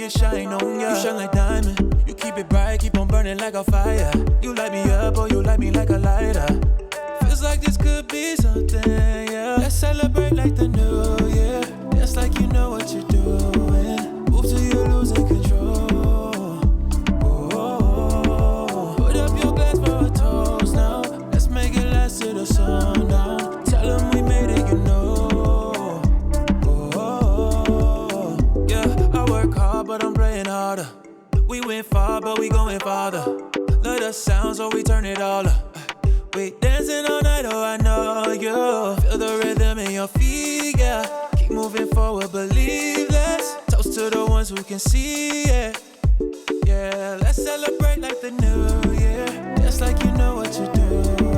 see it shine on ya. You shine like diamond, you keep it bright, keep on burning like a fire. You light me up, oh you light me like a lighter. Feels like this could be something, yeah. Let's celebrate like the new year. Just like you know what you're doing. Move till you're losing control. Oh, put up your glass for a toast now. Let's make it last to the sun down. Tell them we made it, you know. Oh, yeah, I work hard, but I'm praying harder. We went far, but we going farther. Love the sound, so we turn it all up. We dancing all night, oh I know you. Feel the rhythm in your feet, yeah. Keep moving forward, believe less. Toast to the ones who can see it. Yeah, let's celebrate like the new year. Just like you know what you're doing.